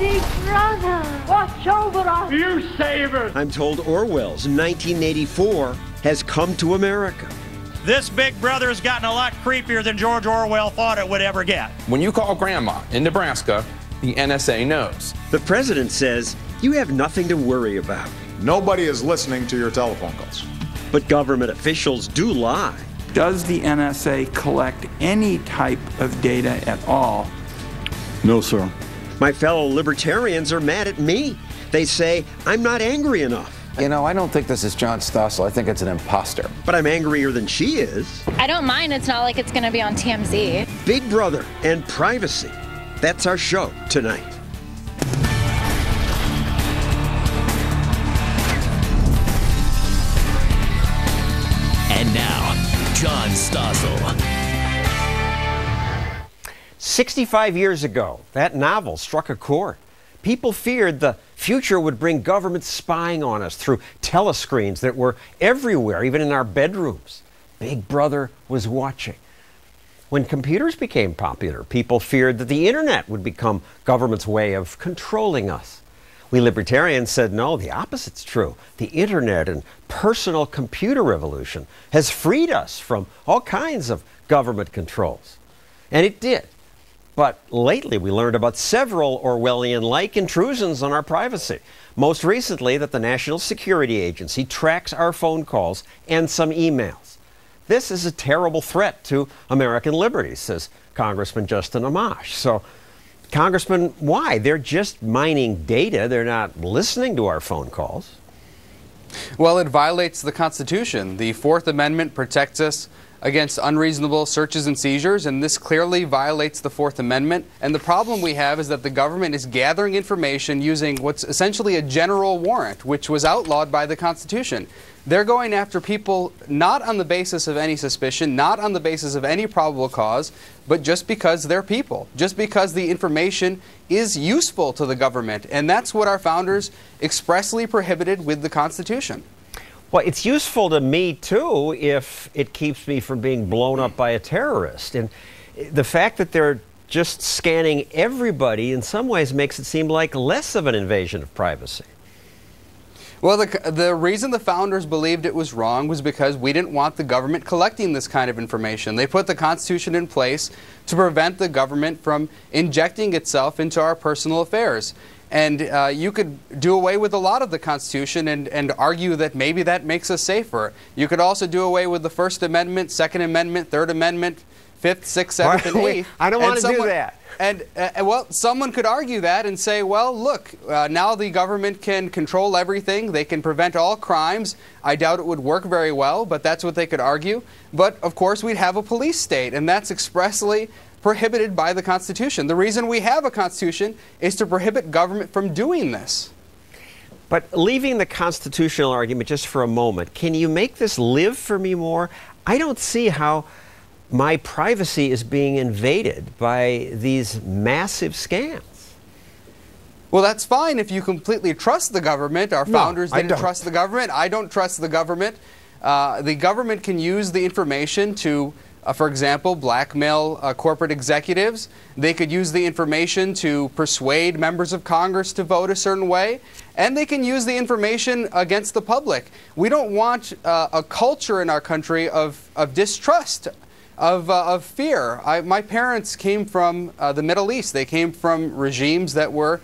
Big Brother, watch over us. You save us. I'm told Orwell's 1984 has come to America. This Big Brother has gotten a lot creepier than George Orwell thought it would ever get. When you call Grandma in Nebraska, the NSA knows. The president says you have nothing to worry about. Nobody is listening to your telephone calls. But government officials do lie. Does the NSA collect any type of data at all? No, sir. My fellow libertarians are mad at me. They say I'm not angry enough. You know, I don't think this is John Stossel. I think it's an imposter. But I'm angrier than she is. I don't mind. It's not like it's going to be on TMZ. Big Brother and privacy. That's our show tonight. And now, John Stossel. 65 years ago, that novel struck a chord. People feared the future would bring government spying on us through telescreens that were everywhere, even in our bedrooms. Big Brother was watching. When computers became popular, people feared that the internet would become government's way of controlling us. We libertarians said, no, the opposite's true. The internet and personal computer revolution has freed us from all kinds of government controls. And it did. But lately, we learned about several Orwellian-like intrusions on our privacy. Most recently, that the National Security Agency tracks our phone calls and some emails. This is a terrible threat to American liberty, says Congressman Justin Amash. So, Congressman, why? They're just mining data. They're not listening to our phone calls. Well, it violates the Constitution. The Fourth Amendment protects us against unreasonable searches and seizures, and this clearly violates the Fourth Amendment. And the problem we have is that the government is gathering information using what's essentially a general warrant, which was outlawed by the Constitution. They're going after people not on the basis of any suspicion, not on the basis of any probable cause, but just because they're people, just because the information is useful to the government. And that's what our founders expressly prohibited with the Constitution. Well, it's useful to me, too, if it keeps me from being blown up by a terrorist. And the fact that they're just scanning everybody in some ways makes it seem like less of an invasion of privacy. Well, the reason the founders believed it was wrong was because we didn't want the government collecting this kind of information. They put the Constitution in place to prevent the government from injecting itself into our personal affairs. And you could do away with a lot of the Constitution and argue that maybe that makes us safer. You could also do away with the First Amendment, Second Amendment, Third Amendment, Fifth, Sixth, Seventh, and Eighth. I don't want to do that. And, well, someone could argue that and say, well, look, now the government can control everything. They can prevent all crimes. I doubt it would work very well, but that's what they could argue. But, of course, we'd have a police state, and that's expressly prohibited by the Constitution. The reason we have a Constitution is to prohibit government from doing this. But leaving the constitutional argument just for a moment, can you make this live for me more? I don't see how my privacy is being invaded by these massive scams. Well, that's fine if you completely trust the government. Our founders didn't trust the government. I don't trust the government. The government can use the information to for example, blackmail corporate executives. They could use the information to persuade members of Congress to vote a certain way, and they can use the information against the public. We don't want a culture in our country of distrust, of fear. My parents came from the Middle East. They came from regimes that were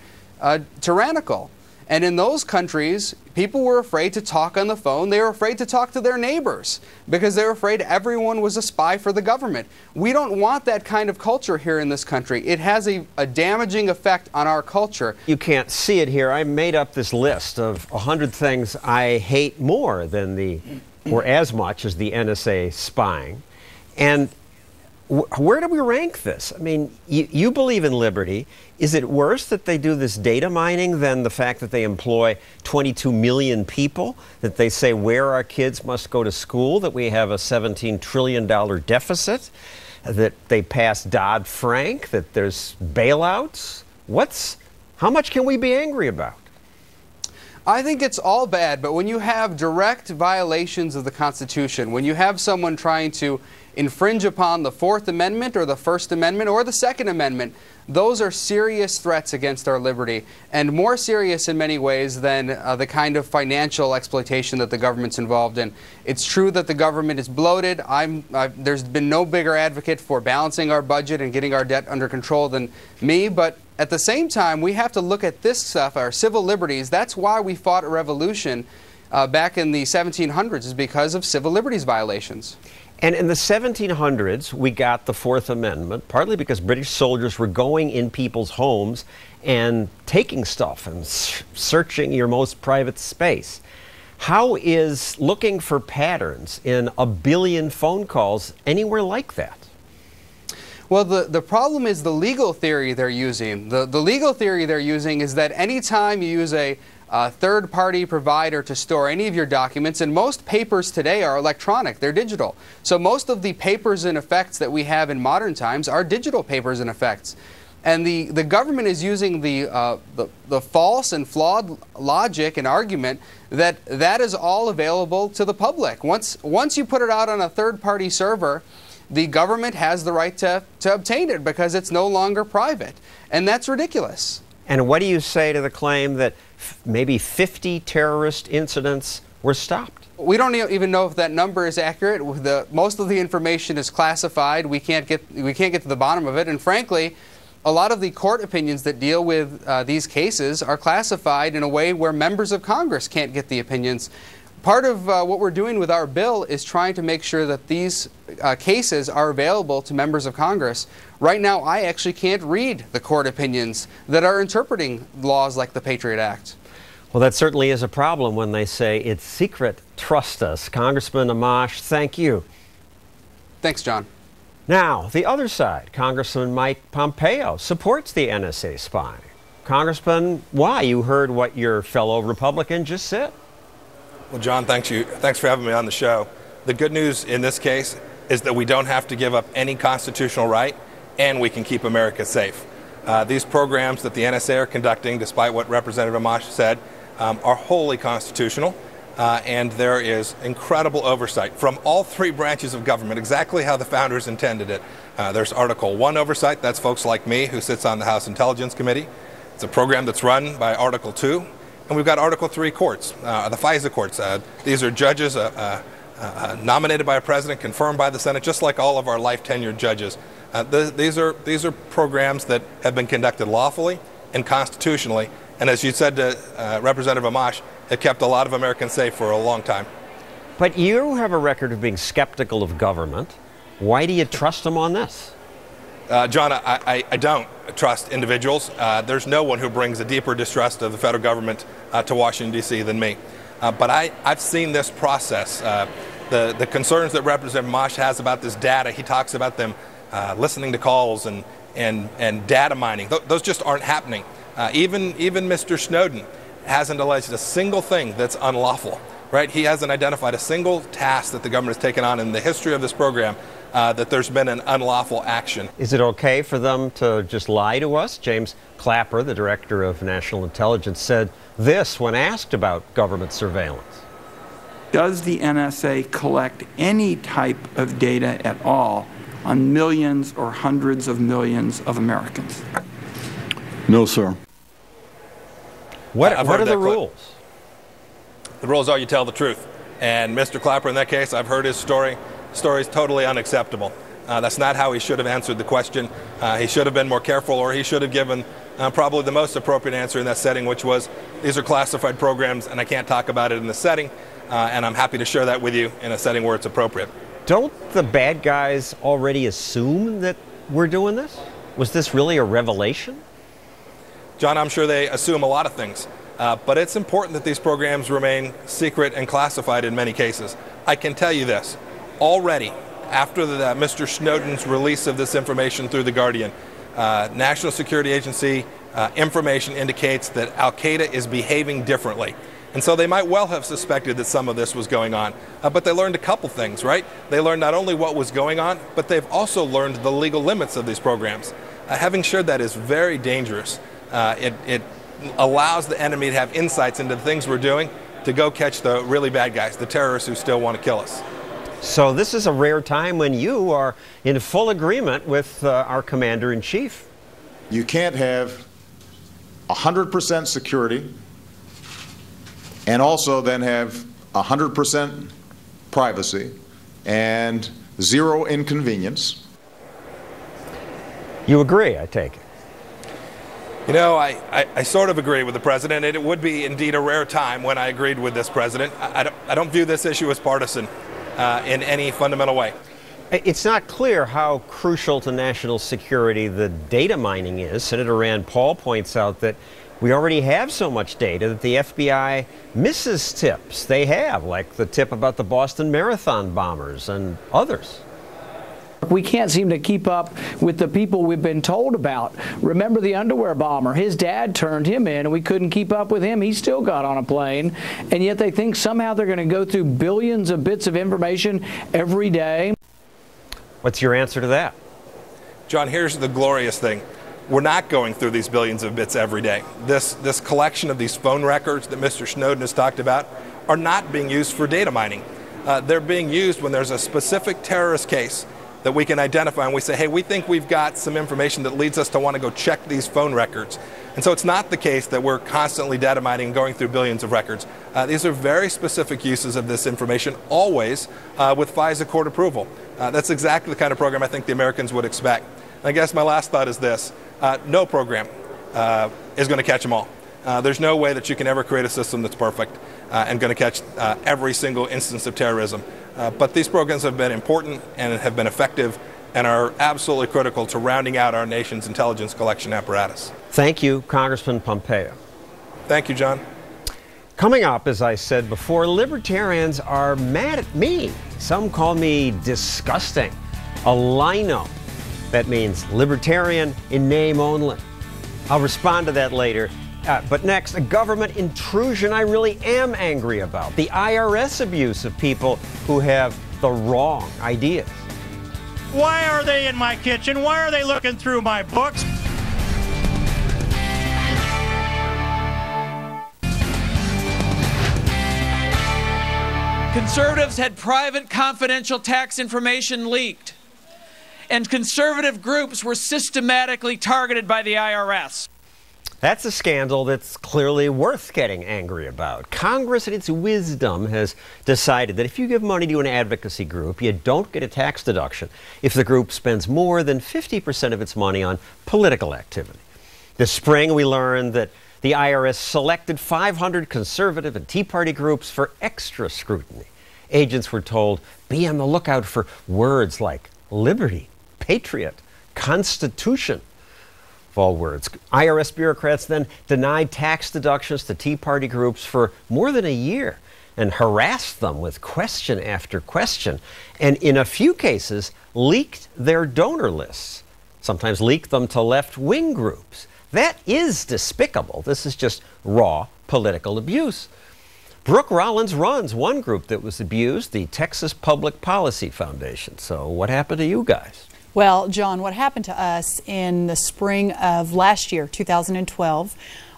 tyrannical. And in those countries, people were afraid to talk on the phone. They were afraid to talk to their neighbors because they were afraid everyone was a spy for the government. We don't want that kind of culture here in this country. It has a damaging effect on our culture. You can't see it here. I made up this list of 100 things I hate more than or as much as the NSA spying. And where do we rank this? I mean, you believe in liberty. Is it worse that they do this data mining than the fact that they employ 22 million people, that they say where our kids must go to school, that we have a $17 trillion deficit, that they pass Dodd-Frank, that there's bailouts? How much can we be angry about? I think it's all bad, but when you have direct violations of the Constitution, when you have someone trying to infringe upon the Fourth Amendment or the First Amendment or the Second Amendment. Those are serious threats against our liberty, and more serious in many ways than the kind of financial exploitation that the government's involved in. It's true that the government is bloated. There's been no bigger advocate for balancing our budget and getting our debt under control than me, but at the same time, we have to look at this stuff, our civil liberties. That's why we fought a revolution back in the 1700s, is because of civil liberties violations. And in the 1700s, we got the Fourth Amendment, partly because British soldiers were going in people's homes and taking stuff and searching your most private space. How is looking for patterns in a billion phone calls anywhere like that? Well, the problem is the legal theory they're using. The legal theory they're using is that anytime you use a third-party provider to store any of your documents, and most papers today are electronic, they're digital. So most of the papers and effects that we have in modern times are digital papers and effects. And the government is using the false and flawed logic and argument that that is all available to the public. Once you put it out on a third-party server, the government has the right to obtain it because it's no longer private. And that's ridiculous. And what do you say to the claim that maybe 50 terrorist incidents were stopped? We don't even know if that number is accurate. Most of the information is classified. We can't get to the bottom of it. And frankly, a lot of the court opinions that deal with these cases are classified in a way where members of Congress can't get the opinions. Part of what we're doing with our bill is trying to make sure that these cases are available to members of Congress. Right now, I actually can't read the court opinions that are interpreting laws like the Patriot Act. Well, that certainly is a problem when they say it's secret. Trust us. Congressman Amash, thank you. Thanks, John. Now, the other side, Congressman Mike Pompeo supports the NSA spying. Congressman, why? You heard what your fellow Republican just said. Well, John, thanks for having me on the show. The good news in this case is that we don't have to give up any constitutional right, and we can keep America safe. These programs that the NSA are conducting, despite what Representative Amash said, are wholly constitutional, and there is incredible oversight from all three branches of government, exactly how the founders intended it. There's Article 1 oversight, that's folks like me who sits on the House Intelligence Committee. It's a program that's run by Article 2. And we've got Article 3 courts, the FISA courts. These are judges nominated by a president, confirmed by the Senate, just like all of our life-tenured judges. These are programs that have been conducted lawfully and constitutionally. And as you said to Representative Amash, it kept a lot of Americans safe for a long time. But you have a record of being skeptical of government. Why do you trust them on this? John, I don't trust individuals. There's no one who brings a deeper distrust of the federal government to Washington, D.C. than me. But I've seen this process. The concerns that Representative Amash has about this data, he talks about them listening to calls and data mining. Those just aren't happening. Even Mr. Snowden hasn't alleged a single thing that's unlawful. Right? He hasn't identified a single task that the government has taken on in the history of this program that there's been an unlawful action. Is it okay for them to just lie to us? James Clapper, the director of national intelligence, said this when asked about government surveillance. Does the NSA collect any type of data at all on millions or hundreds of millions of Americans? No, sir. What are the rules? The rules are you tell the truth. And Mr. Clapper, in that case, I've heard his story. The story is totally unacceptable. That's not how he should have answered the question. He should have been more careful, or he should have given probably the most appropriate answer in that setting, which was, these are classified programs and I can't talk about it in this setting, and I'm happy to share that with you in a setting where it's appropriate. Don't the bad guys already assume that we're doing this? Was this really a revelation? John, I'm sure they assume a lot of things. But it's important that these programs remain secret and classified in many cases. I can tell you this. Already, after Mr. Snowden's release of this information through The Guardian, National Security Agency information indicates that Al-Qaeda is behaving differently. And so they might well have suspected that some of this was going on. But they learned a couple things, right? They learned not only what was going on, but they've also learned the legal limits of these programs. Having shared that is very dangerous. It allows the enemy to have insights into the things we're doing to go catch the really bad guys, the terrorists who still want to kill us. So this is a rare time when you are in full agreement with our commander-in-chief. You can't have 100% security and also then have 100% privacy and zero inconvenience. You agree, I take it? You know, I sort of agree with the president. It would be indeed a rare time when I agreed with this president. I don't view this issue as partisan in any fundamental way. It's not clear how crucial to national security the data mining is. Senator Rand Paul points out that we already have so much data that the FBI misses tips they have, like the tip about the Boston Marathon bombers and others. We can't seem to keep up with the people we've been told about. Remember the underwear bomber? His dad turned him in, and we couldn't keep up with him. He still got on a plane, and yet they think somehow they're going to go through billions of bits of information every day. What's your answer to that? John, here's the glorious thing. We're not going through these billions of bits every day. This collection of these phone records that Mr. Snowden has talked about are not being used for data mining. They're being used when there's a specific terrorist case that we can identify, and we say, hey, we think we've got some information that leads us to want to go check these phone records. And so it's not the case that we're constantly data mining and going through billions of records. These are very specific uses of this information, always with FISA court approval. That's exactly the kind of program I think the Americans would expect. And I guess my last thought is this. No program is going to catch them all. There's no way that you can ever create a system that's perfect and going to catch every single instance of terrorism. But these programs have been important and have been effective and are absolutely critical to rounding out our nation's intelligence collection apparatus. Thank you, Congressman Pompeo. Thank you, John. Coming up, as I said before, libertarians are mad at me. Some call me disgusting, a lino. That means libertarian in name only. I'll respond to that later. But next, a government intrusion I really am angry about. The IRS abuse of people who have the wrong ideas. Why are they in my kitchen? Why are they looking through my books? Conservatives had private confidential tax information leaked, and conservative groups were systematically targeted by the IRS. That's a scandal that's clearly worth getting angry about. Congress, in its wisdom, has decided that if you give money to an advocacy group, you don't get a tax deduction if the group spends more than 50% of its money on political activity. This spring, we learned that the IRS selected 500 conservative and Tea Party groups for extra scrutiny. Agents were told, be on the lookout for words like liberty, patriot, constitution. All words. IRS bureaucrats then denied tax deductions to Tea Party groups for more than a year and harassed them with question after question, and in a few cases leaked their donor lists, sometimes leaked them to left-wing groups. That is despicable. This is just raw political abuse. Brooke Rollins runs one group that was abused, the Texas Public Policy Foundation. So what happened to you guys? Well, John, what happened to us in the spring of last year, 2012,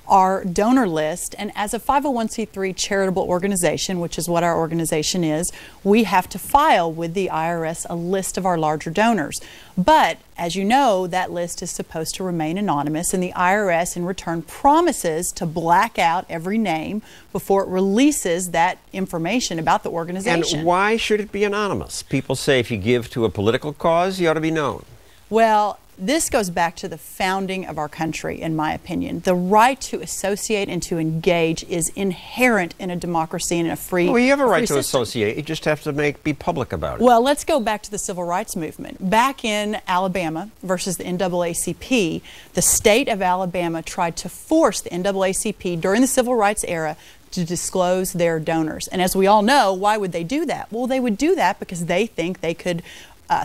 our donor list, and as a 501c3 charitable organization, which is what our organization is, we have to file with the IRS a list of our larger donors. But as you know, that list is supposed to remain anonymous, and the IRS in return promises to black out every name before it releases that information about the organization. And why should it be anonymous? People say if you give to a political cause, you ought to be known. Well, this goes back to the founding of our country, in my opinion. The right to associate and to engage is inherent in a democracy and a free system. Well, you have a right to associate. You just have to be public about it. Well, let's go back to the civil rights movement. Back in Alabama versus the NAACP, the state of Alabama tried to force the NAACP during the civil rights era to disclose their donors. And as we all know, why would they do that? Well, they would do that because they think they could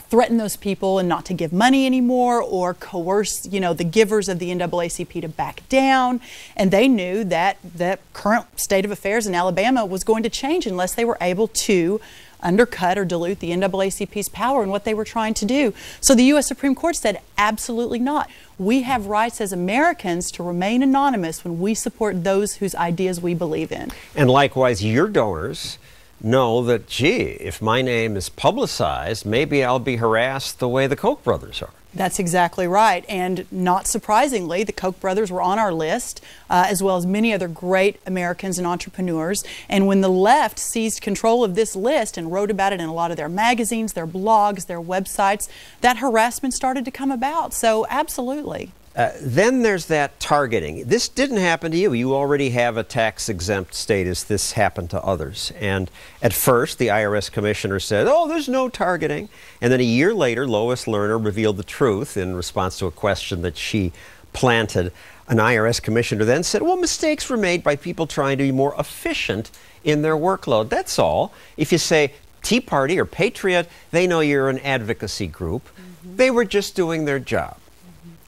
threaten those people and not to give money anymore, or coerce, the givers of the NAACP to back down. And they knew that the current state of affairs in Alabama was going to change unless they were able to undercut or dilute the NAACP's power in what they were trying to do. So the U.S. Supreme Court said, absolutely not. We have rights as Americans to remain anonymous when we support those whose ideas we believe in. And likewise, your donors know that, gee, if my name is publicized, maybe I'll be harassed the way the Koch brothers are. That's exactly right. And not surprisingly, the Koch brothers were on our list, as well as many other great Americans and entrepreneurs. And when the left seized control of this list and wrote about it in a lot of their magazines, their blogs, their websites, that harassment started to come about. So absolutely. Then there's that targeting. This didn't happen to you. You already have a tax-exempt status. This happened to others. And at first, the IRS commissioner said, oh, there's no targeting. And then a year later, Lois Lerner revealed the truth in response to a question that she planted. An IRS commissioner then said, well, mistakes were made by people trying to be more efficient in their workload. That's all. If you say Tea Party or Patriot, they know you're an advocacy group. They were just doing their job.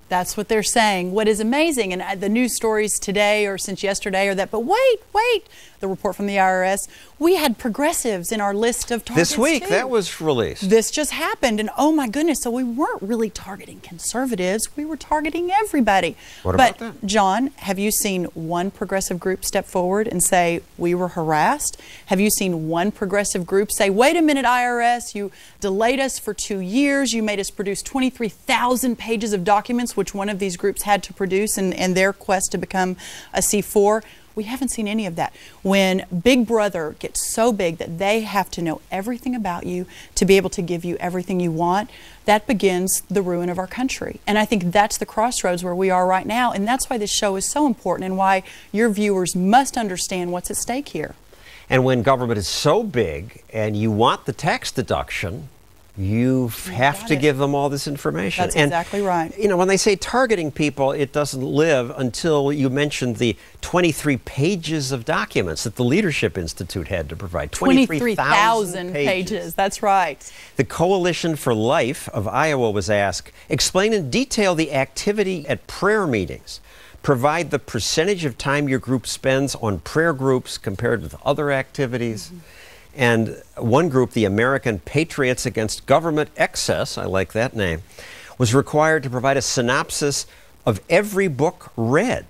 That's what they're saying. What is amazing, and the news stories today or since yesterday are that, but wait, the report from the IRS, we had progressives in our list of targets this week, too. That was released. This just happened, and oh my goodness, so we weren't really targeting conservatives, we were targeting everybody. What about that? John, have you seen one progressive group step forward and say, we were harassed? Have you seen one progressive group say, wait a minute, IRS, you delayed us for 2 years, you made us produce 23,000 pages of documents, which one of these groups had to produce in their quest to become a C4? We haven't seen any of that. When Big Brother gets so big that they have to know everything about you to be able to give you everything you want, that begins the ruin of our country. And I think that's the crossroads where we are right now, and that's why this show is so important and why your viewers must understand what's at stake here. And when government is so big and you want the tax deduction, you have to give them all this information. That's exactly right. You know, when they say targeting people, it doesn't live until you mentioned the 23 pages of documents that the Leadership Institute had to provide. 23,000 pages. That's right. The Coalition for Life of Iowa was asked, explain in detail the activity at prayer meetings. Provide the percentage of time your group spends on prayer groups compared with other activities. And one group, the American Patriots Against Government Excess, I like that name, was required to provide a synopsis of every book read.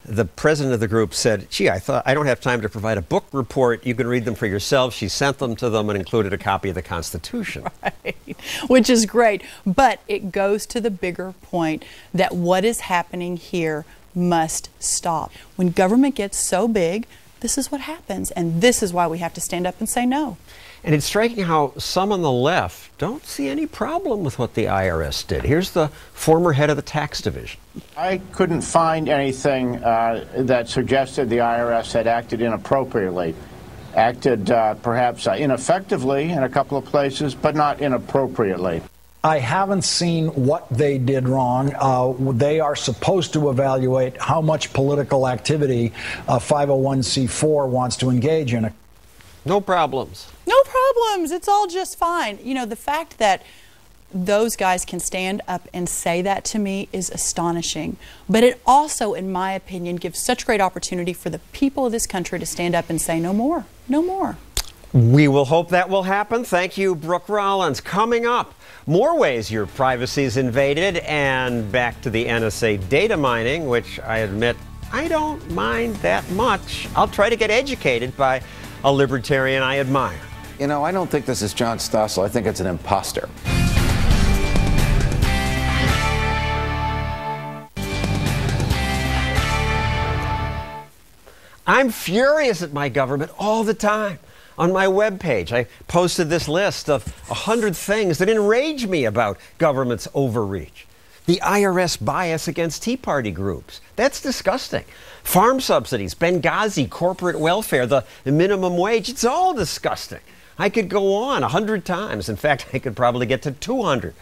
The president of the group said, gee, I don't have time to provide a book report. You can read them for yourself. She sent them to them and included a copy of the Constitution. Right, which is great. But it goes to the bigger point that what is happening here must stop. When government gets so big, this is what happens, and this is why we have to stand up and say no. And it's striking how some on the left don't see any problem with what the IRS did. Here's the former head of the tax division. I couldn't find anything that suggested the IRS had acted inappropriately. Acted perhaps ineffectively in a couple of places, but not inappropriately. I haven't seen what they did wrong. They are supposed to evaluate how much political activity a 501c4 wants to engage in. No problems. No problems. It's all just fine. You know, the fact that those guys can stand up and say that to me is astonishing. But it also, in my opinion, gives such great opportunity for the people of this country to stand up and say no more. No more. We will hope that will happen. Thank you, Brooke Rollins. Coming up, more ways your privacy is invaded, and back to the NSA data mining, which I admit I don't mind that much. I'll try to get educated by a libertarian I admire. You know, I don't think this is John Stossel. I think it's an imposter. I'm furious at my government all the time. On my webpage, I posted this list of 100 things that enrage me about government's overreach. The IRS bias against Tea Party groups. That's disgusting. Farm subsidies, Benghazi, corporate welfare, the minimum wage. It's all disgusting. I could go on 100 times. In fact, I could probably get to 200.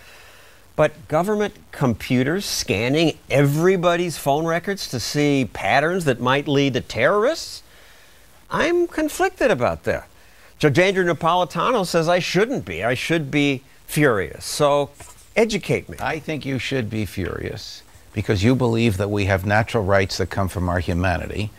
But government computers scanning everybody's phone records to see patterns that might lead to terrorists? I'm conflicted about that. Judge Andrew Napolitano says I shouldn't be. I should be furious. So educate me. I think you should be furious because you believe that we have natural rights that come from our humanity,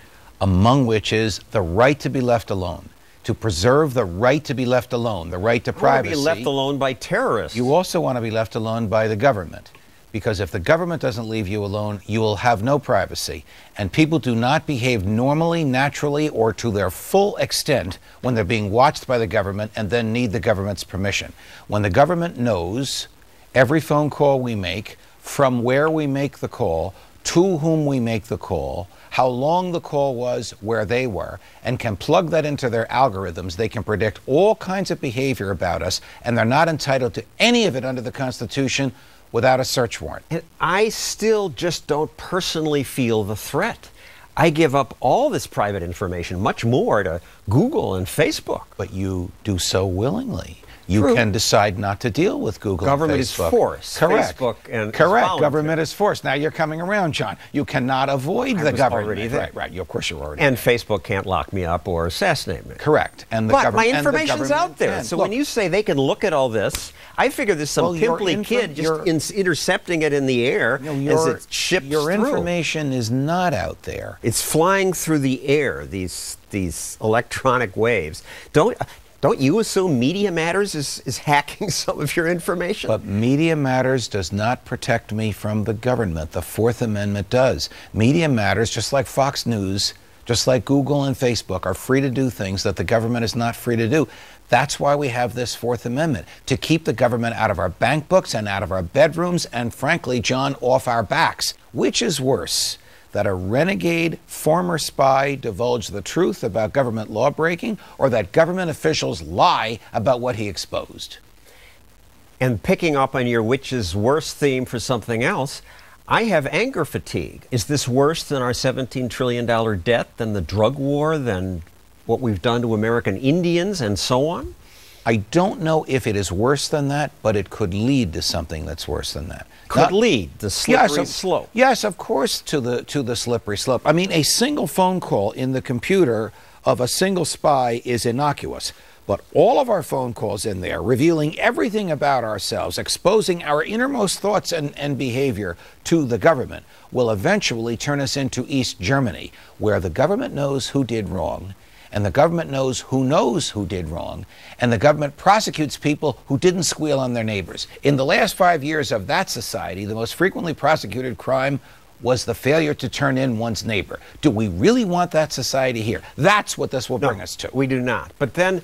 among which is the right to be left alone, to preserve the right to be left alone, the right to privacy. I want to be left alone by terrorists. You also want to be left alone by the government. Because if the government doesn't leave you alone, you will have no privacy. And people do not behave normally, naturally, or to their full extent when they're being watched by the government and then need the government's permission. When the government knows every phone call we make, from where we make the call, to whom we make the call, how long the call was, where they were, and can plug that into their algorithms, they can predict all kinds of behavior about us, and they're not entitled to any of it under the Constitution without a search warrant. And I still just don't personally feel the threat. I give up all this private information, much more, to Google and Facebook. But you do so willingly. You True. can decide not to deal with Google Government and Facebook. is force. Correct. Facebook and correct. Government is force. Now you're coming around, John. You cannot avoid the government. Already there. Right. Of course you're already And there. Facebook can't lock me up or assassinate me. Correct. And the but my information's out there. can. So Look, when you say they can look at all this, I figure there's some pimply kid just intercepting it in the air as it ships Your through. information is not out there. It's flying through the air, these electronic waves. Don't you assume Media Matters is hacking some of your information? But Media Matters does not protect me from the government. The Fourth Amendment does. Media Matters, just like Fox News, just like Google and Facebook, are free to do things that the government is not free to do. That's why we have this Fourth Amendment, to keep the government out of our bank books and out of our bedrooms and, frankly, John, off our backs. Which is worse? That a renegade former spy divulge the truth about government law breaking, or that government officials lie about what he exposed? And picking up on your which is worse theme for something else, I have anger fatigue. Is this worse than our $17 trillion debt, than the drug war, than what we've done to American Indians, and so on? I don't know if it is worse than that, but it could lead to something that's worse than that. Could lead the slippery slope. Yes, of course, to the slippery slope. I mean, a single phone call in the computer of a single spy is innocuous, but all of our phone calls in there, revealing everything about ourselves, exposing our innermost thoughts and behavior to the government, will eventually turn us into East Germany, where the government knows who did wrong, and the government knows who did wrong, and the government prosecutes people who didn't squeal on their neighbors. In the last 5 years of that society, the most frequently prosecuted crime was the failure to turn in one's neighbor. Do we really want that society here? That's what this will bring us to. We do not. But then,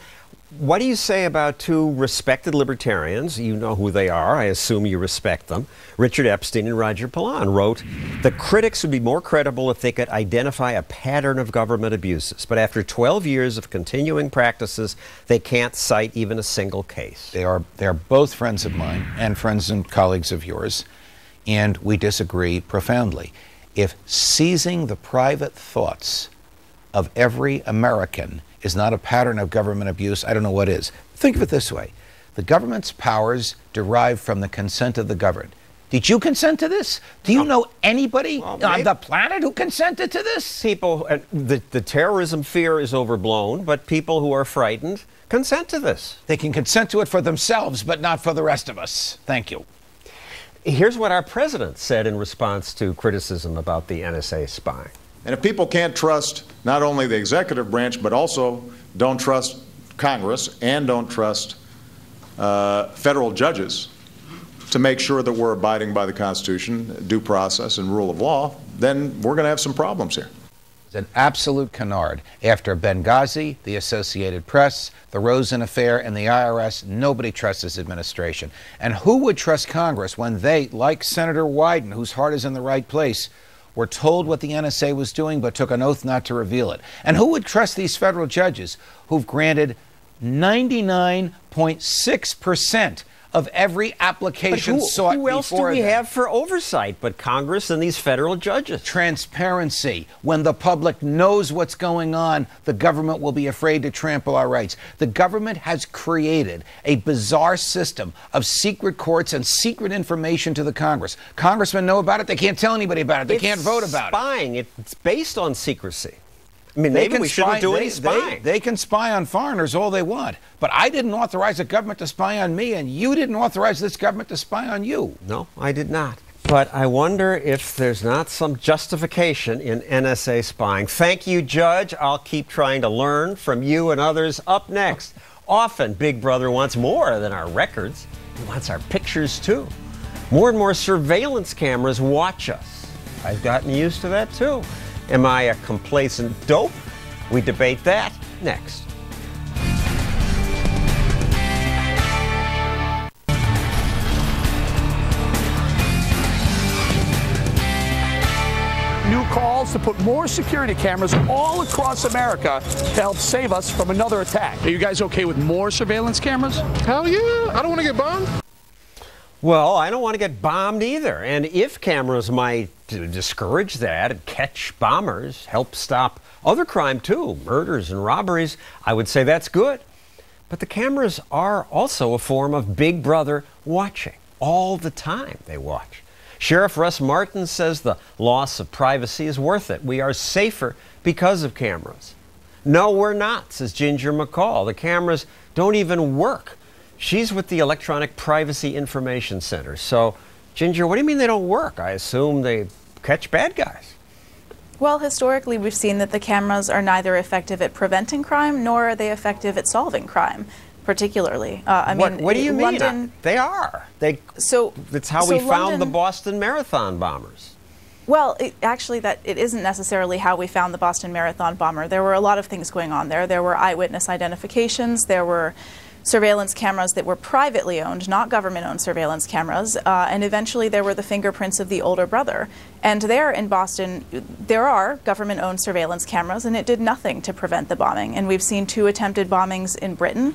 what do you say about two respected libertarians? You know who they are. I assume you respect them. Richard Epstein and Roger Pilon wrote, "The critics would be more credible if they could identify a pattern of government abuses. But after 12 years of continuing practices, they can't cite even a single case." They're both friends of mine and friends and colleagues of yours, and we disagree profoundly. If seizing the private thoughts of every American is not a pattern of government abuse, I don't know what is. Think of it this way. The government's powers derive from the consent of the governed. Did you consent to this? Do you know anybody on the planet who consented to this? People, the terrorism fear is overblown, but people who are frightened consent to this. They can consent to it for themselves, but not for the rest of us. Thank you. Here's what our president said in response to criticism about the NSA spying. And if people can't trust not only the executive branch, but also don't trust Congress and don't trust federal judges to make sure that we're abiding by the Constitution, due process, and rule of law, then we're going to have some problems here. It's an absolute canard. After Benghazi, the Associated Press, the Rosen affair, and the IRS, nobody trusts this administration. And who would trust Congress when they, like Senator Wyden, whose heart is in the right place, were told what the NSA was doing but took an oath not to reveal it? And who would trust these federal judges who've granted 99.6% of every application sought before them? Who else do we have for oversight but Congress and these federal judges? Transparency. When the public knows what's going on, the government will be afraid to trample our rights. The government has created a bizarre system of secret courts and secret information to the Congress. Congressmen know about it. They can't tell anybody about it. They can't vote about it. Spying. It's based on secrecy. I mean, maybe we shouldn't do any spying. They can spy on foreigners all they want. But I didn't authorize the government to spy on me, and you didn't authorize this government to spy on you. No, I did not. But I wonder if there's not some justification in NSA spying. Thank you, Judge. I'll keep trying to learn from you and others. Up next, often Big Brother wants more than our records. He wants our pictures, too. More and more surveillance cameras watch us. I've gotten used to that too. Am I a complacent dope? We debate that next. New calls to put more security cameras all across America to help save us from another attack. Are you guys okay with more surveillance cameras? Hell yeah. I don't want to get bombed. Well, I don't want to get bombed either. And if cameras might discourage that and catch bombers, help stop other crime too, murders and robberies, I would say that's good. But the cameras are also a form of Big Brother watching. All the time they watch. Sheriff Russ Martin says the loss of privacy is worth it. We are safer because of cameras. No, we're not, says Ginger McCall. The cameras don't even work. She's with the Electronic Privacy Information Center. So, Ginger, what do you mean they don't work? I assume they catch bad guys. Well, historically, we've seen that the cameras are neither effective at preventing crime nor are they effective at solving crime. Particularly, what do you mean? London, they are. That's how we found the Boston Marathon bombers. Well, actually, it isn't necessarily how we found the Boston Marathon bomber. There were a lot of things going on there. There were eyewitness identifications. There were surveillance cameras that were privately owned, not government-owned surveillance cameras. And eventually, there were the fingerprints of the older brother. And there in Boston, there are government-owned surveillance cameras, and it did nothing to prevent the bombing. And we've seen 2 attempted bombings in Britain.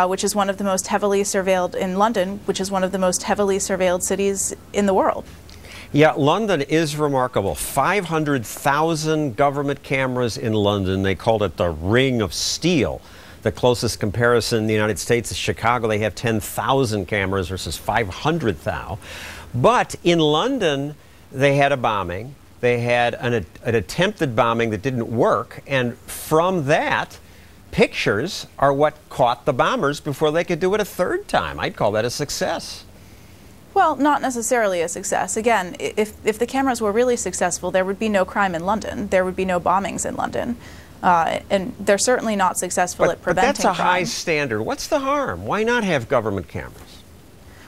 Which is one of the most heavily surveilled in London, which is one of the most heavily surveilled cities in the world. Yeah, London is remarkable. 500,000 government cameras in London. They called it the Ring of Steel. The closest comparison in the United States is Chicago. They have 10,000 cameras versus 500,000. But in London, they had a bombing. They had an attempted bombing that didn't work. And from that, pictures are what caught the bombers before they could do it a third time. I'd call that a success. Well, not necessarily a success. Again, if the cameras were really successful, there would be no crime in London. There would be no bombings in London. And they're certainly not successful at preventing crime. But that's a high standard. What's the harm? Why not have government cameras?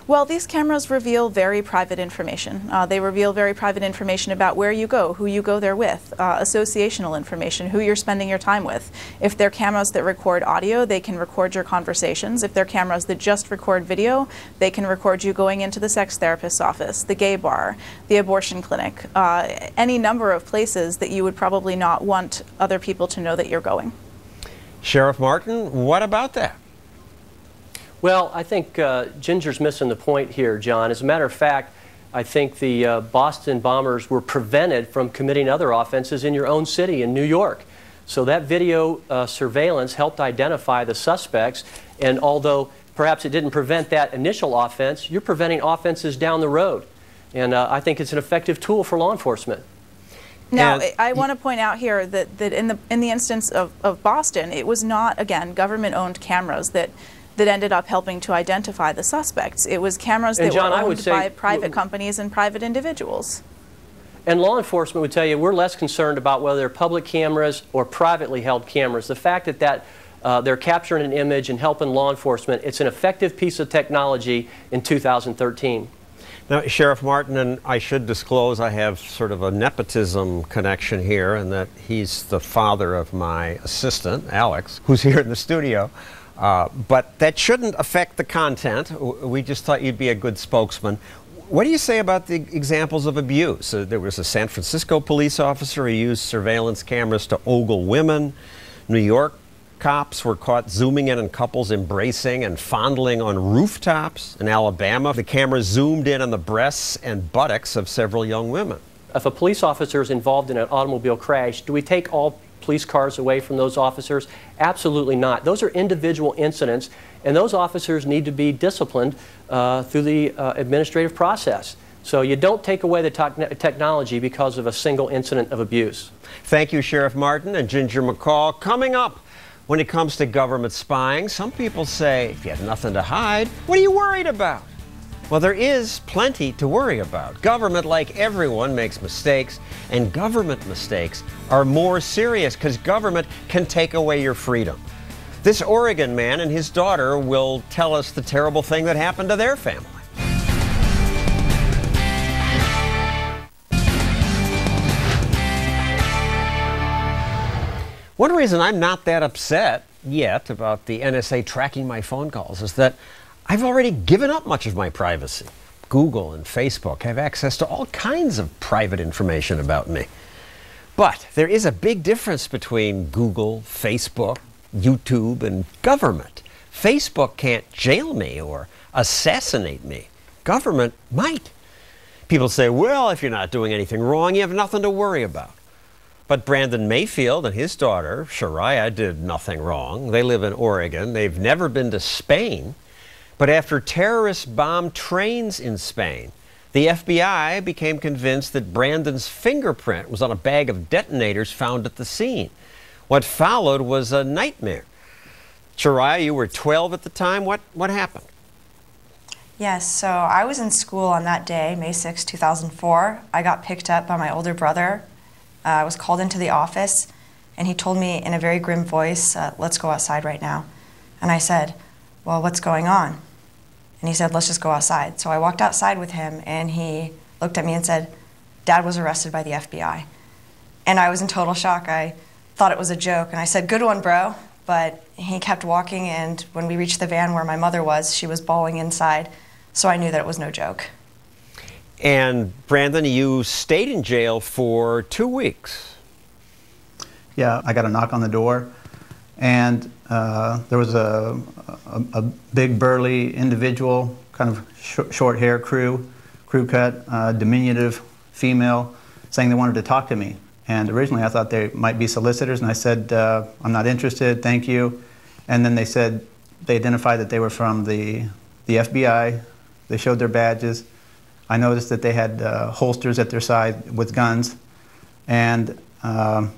Well, these cameras reveal very private information. They reveal very private information about where you go, who you go there with, associational information, who you're spending your time with. If they're cameras that record audio, they can record your conversations. If they're cameras that just record video, they can record you going into the sex therapist's office, the gay bar, the abortion clinic, any number of places that you would probably not want other people to know that you're going. Sheriff Martin, what about that? Well, I think Ginger's missing the point here, John. As a matter of fact, I think the Boston bombers were prevented from committing other offenses in your own city, in New York. So that video surveillance helped identify the suspects, and although perhaps it didn't prevent that initial offense, you're preventing offenses down the road. And I think it's an effective tool for law enforcement. Now, I want to point out here that in the instance of Boston, it was not, again, government-owned cameras that ended up helping to identify the suspects. It was cameras that were owned by private companies and private individuals. And law enforcement would tell you we're less concerned about whether they're public cameras or privately held cameras. The fact that they're capturing an image and helping law enforcement, it's an effective piece of technology in 2013. Now, Sheriff Martin, and I should disclose I have sort of a nepotism connection here, and that he's the father of my assistant, Alex, who's here in the studio. But that shouldn't affect the content. We just thought you'd be a good spokesman. What do you say about the examples of abuse? There was a San Francisco police officer who used surveillance cameras to ogle women. New York cops were caught zooming in on couples embracing and fondling on rooftops. In Alabama, the camera zoomed in on the breasts and buttocks of several young women. If a police officer is involved in an automobile crash, do we take all police cars away from those officers? Absolutely not. Those are individual incidents, and those officers need to be disciplined through the administrative process. So you don't take away the technology because of a single incident of abuse. Thank you, Sheriff Martin and Ginger McCall. Coming up, when it comes to government spying, some people say, if you have nothing to hide, what are you worried about? Well, there is plenty to worry about. Government, like everyone, makes mistakes, and government mistakes are more serious because government can take away your freedom. This Oregon man and his daughter will tell us the terrible thing that happened to their family. One reason I'm not that upset yet about the NSA tracking my phone calls is that I've already given up much of my privacy. Google and Facebook have access to all kinds of private information about me. But there is a big difference between Google, Facebook, YouTube, and government. Facebook can't jail me or assassinate me. Government might. People say, well, if you're not doing anything wrong, you have nothing to worry about. But Brandon Mayfield and his daughter, Shariah, did nothing wrong. They live in Oregon. They've never been to Spain. But after terrorists bombed trains in Spain, the FBI became convinced that Brandon's fingerprint was on a bag of detonators found at the scene. What followed was a nightmare. Shariah, you were 12 at the time. What happened? Yes, so I was in school on that day, May 6, 2004. I got picked up by my older brother. I was called into the office, and he told me in a very grim voice, let's go outside right now. And I said, well, what's going on? And he said, let's just go outside. So I walked outside with him, and he looked at me and said, Dad was arrested by the FBI. And I was in total shock. I thought it was a joke, and I said, good one, bro. But he kept walking, and when we reached the van where my mother was, she was bawling inside, so I knew that it was no joke. And Brandon, you stayed in jail for 2 weeks. Yeah, I got a knock on the door, and there was a big burly individual, kind of short hair, crew cut, diminutive female, saying they wanted to talk to me. And originally I thought they might be solicitors, and I said, I'm not interested, thank you. And then they said, they identified that they were from the FBI. They showed their badges. I noticed that they had holsters at their side with guns. And I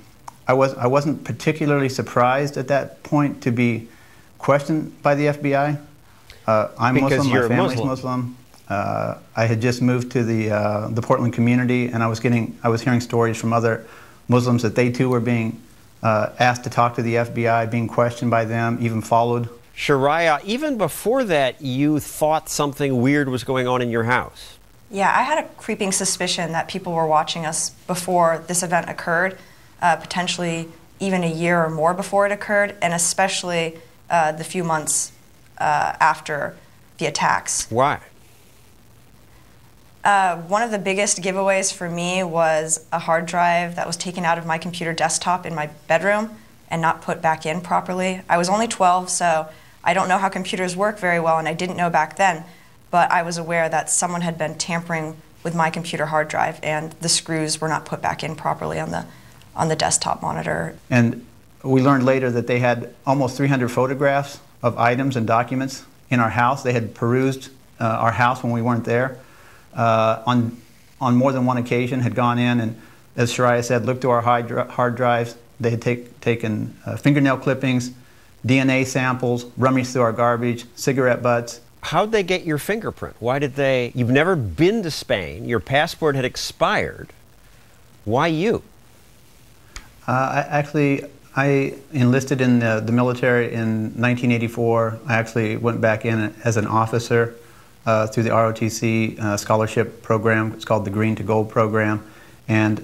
wasn't particularly surprised at that point to be questioned by the FBI. I'm because Muslim, my family's Muslim. I had just moved to the Portland community, and I was hearing stories from other Muslims that they too were being asked to talk to the FBI, being questioned by them, even followed. Shariah, even before that, you thought something weird was going on in your house. Yeah, I had a creeping suspicion that people were watching us before this event occurred, potentially even a year or more before it occurred, and especially the few months after the attacks. Why? One of the biggest giveaways for me was a hard drive that was taken out of my computer desktop in my bedroom and not put back in properly. I was only 12, so I don't know how computers work very well, and I didn't know back then, but I was aware that someone had been tampering with my computer hard drive, and the screws were not put back in properly on the desktop monitor. And we learned later that they had almost 300 photographs of items and documents in our house. They had perused our house when we weren't there. On more than one occasion had gone in and, as Shariah said, looked through our hard drives. They had taken fingernail clippings, DNA samples, rummaged through our garbage, cigarette butts. How'd they get your fingerprint? Why did they? You've never been to Spain. Your passport had expired. Why you? I enlisted in the military in 1984. I actually went back in as an officer through the ROTC scholarship program. It's called the Green to Gold program. And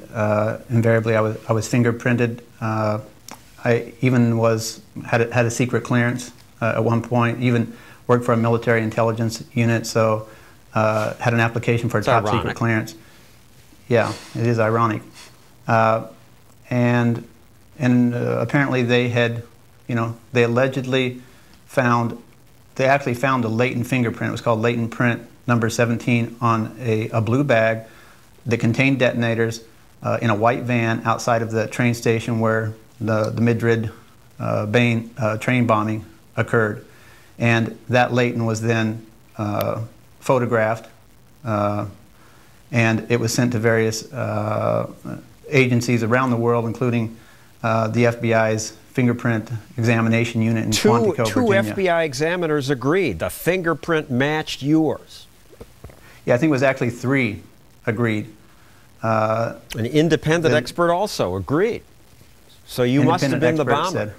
invariably I was fingerprinted. I even had a secret clearance at one point, even worked for a military intelligence unit, so had an application for a top secret clearance. Yeah, it is ironic. And apparently they had, they allegedly found, they actually found a latent fingerprint. It was called latent print number 17 on a blue bag that contained detonators in a white van outside of the train station where the Madrid train bombing occurred. And that latent was then photographed, and it was sent to various agencies around the world, including the FBI's fingerprint examination unit in Quantico, Virginia. Two FBI examiners agreed the fingerprint matched yours. Yeah, I think it was actually 3 agreed. An independent expert also agreed. So you must have been the bomber.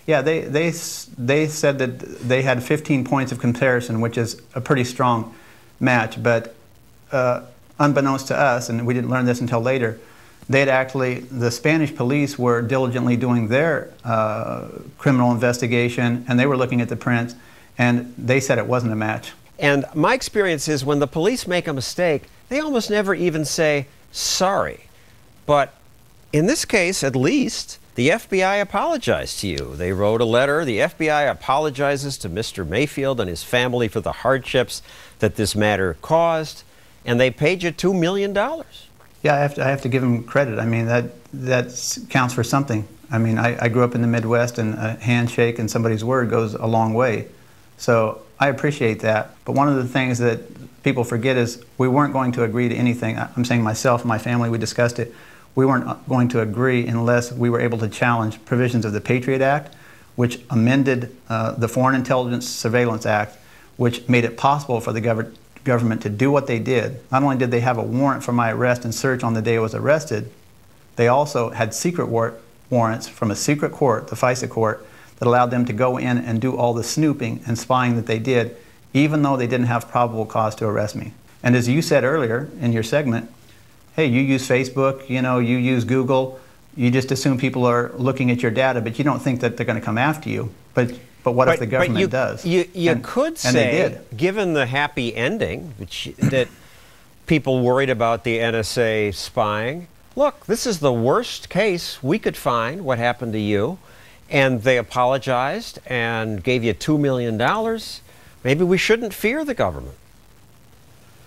Yeah, they said that they had 15 points of comparison, which is a pretty strong match. But unbeknownst to us, and we didn't learn this until later, the Spanish police were diligently doing their criminal investigation, and they were looking at the prints, and they said it wasn't a match. And my experience is when the police make a mistake, they almost never even say sorry. But in this case, at least, the FBI apologized to you. They wrote a letter. The FBI apologizes to Mr. Mayfield and his family for the hardships that this matter caused, and they paid you $2 million. Yeah, I have to give them credit. I mean, that counts for something. I mean, I grew up in the Midwest, and a handshake and somebody's word goes a long way. So I appreciate that. But one of the things that people forget is we weren't going to agree to anything. I'm saying myself and my family, we discussed it. We weren't going to agree unless we were able to challenge provisions of the Patriot Act, which amended the Foreign Intelligence Surveillance Act, which made it possible for the government to do what they did. Not only did they have a warrant for my arrest and search on the day I was arrested, they also had secret warrants from a secret court, the FISA court, that allowed them to go in and do all the snooping and spying that they did, even though they didn't have probable cause to arrest me. And as you said earlier in your segment, hey, you use Facebook, you use Google, you just assume people are looking at your data, but you don't think that they're going to come after you. But what if the government does? You could say, given the happy ending, that people worried about the NSA spying, look, this is the worst case we could find, what happened to you, and they apologized and gave you $2 million. Maybe we shouldn't fear the government.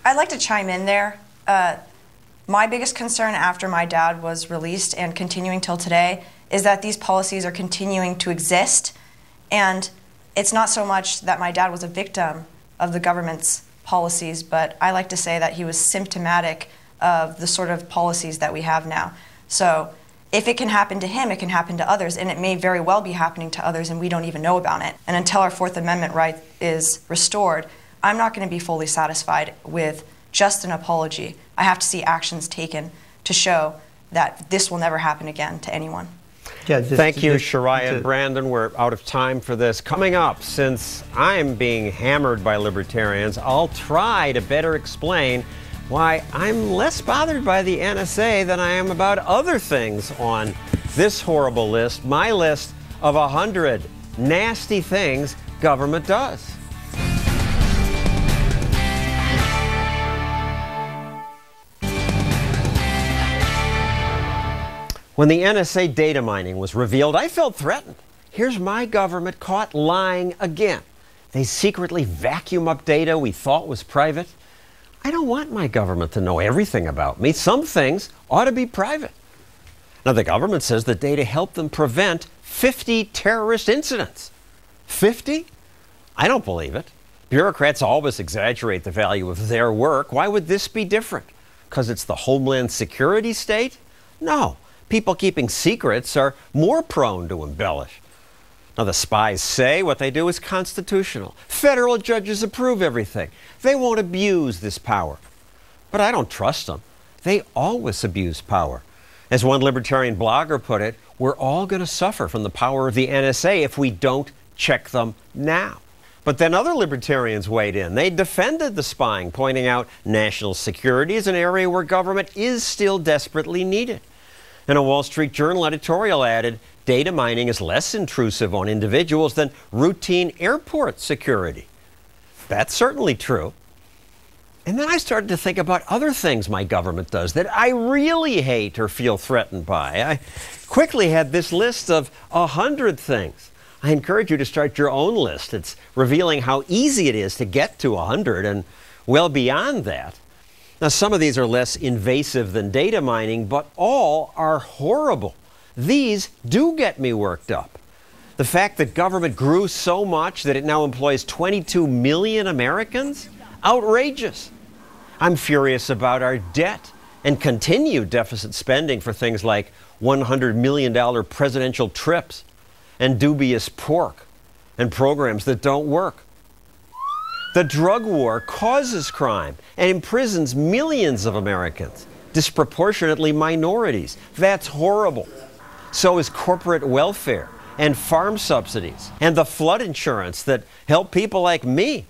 I'd like to chime in there. My biggest concern after my dad was released and continuing till today is that these policies are continuing to exist. And it's not so much that my dad was a victim of the government's policies, but I like to say that he was symptomatic of the sort of policies that we have now. So if it can happen to him, it can happen to others, and it may very well be happening to others and we don't even know about it. And until our Fourth Amendment right is restored, I'm not going to be fully satisfied with just an apology. I have to see actions taken to show that this will never happen again to anyone. Yeah, Thank you, Shariah and Brandon. We're out of time for this. Coming up, since I'm being hammered by libertarians, I'll try to better explain why I'm less bothered by the NSA than I am about other things on this horrible list, my list of 100 nasty things government does. When the NSA data mining was revealed, I felt threatened. Here's my government caught lying again. They secretly vacuum up data we thought was private. I don't want my government to know everything about me. Some things ought to be private. Now, the government says the data helped them prevent 50 terrorist incidents. 50? I don't believe it. Bureaucrats always exaggerate the value of their work. Why would this be different? Because it's the Homeland Security state? No. People keeping secrets are more prone to embellish. Now, the spies say what they do is constitutional. Federal judges approve everything. They won't abuse this power. But I don't trust them. They always abuse power. As one libertarian blogger put it, we're all going to suffer from the power of the NSA if we don't check them now. But then other libertarians weighed in. They defended the spying, pointing out national security is an area where government is still desperately needed. And a Wall Street Journal editorial added, data mining is less intrusive on individuals than routine airport security. That's certainly true. And then I started to think about other things my government does that I really hate or feel threatened by. I quickly had this list of 100 things. I encourage you to start your own list. It's revealing how easy it is to get to 100 and well beyond that. Now, some of these are less invasive than data mining, but all are horrible. These do get me worked up. The fact that government grew so much that it now employs 22 million Americans? Outrageous. I'm furious about our debt and continued deficit spending for things like $100 million presidential trips and dubious pork and programs that don't work. The drug war causes crime and imprisons millions of Americans, disproportionately minorities. That's horrible. So is corporate welfare and farm subsidies and the flood insurance that help people like me.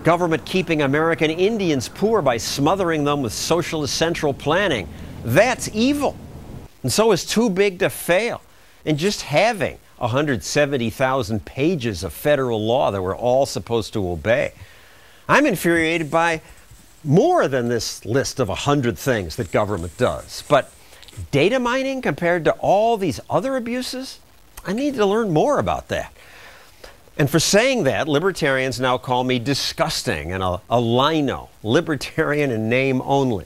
Government keeping American Indians poor by smothering them with socialist central planning. That's evil. And so is too big to fail. And just having 170,000 pages of federal law that we're all supposed to obey. I'm infuriated by more than this list of 100 things that government does. But data mining compared to all these other abuses? I need to learn more about that. And for saying that, libertarians now call me disgusting and a lino, libertarian in name only.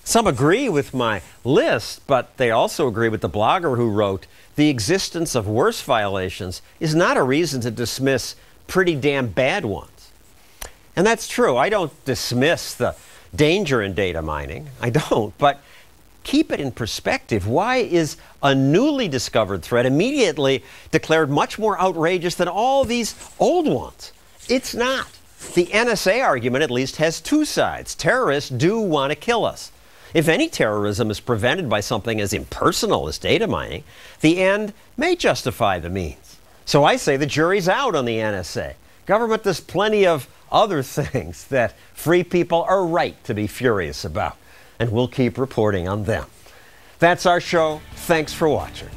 Some agree with my list, but they also agree with the blogger who wrote, the existence of worse violations is not a reason to dismiss pretty damn bad ones. And that's true. I don't dismiss the danger in data mining. I don't. But keep it in perspective. Why is a newly discovered threat immediately declared much more outrageous than all these old ones? It's not. The NSA argument at least has two sides. Terrorists do want to kill us. If any terrorism is prevented by something as impersonal as data mining, the end may justify the means. So I say the jury's out on the NSA. Government does plenty of other things that free people are right to be furious about, and we'll keep reporting on them. That's our show. Thanks for watching.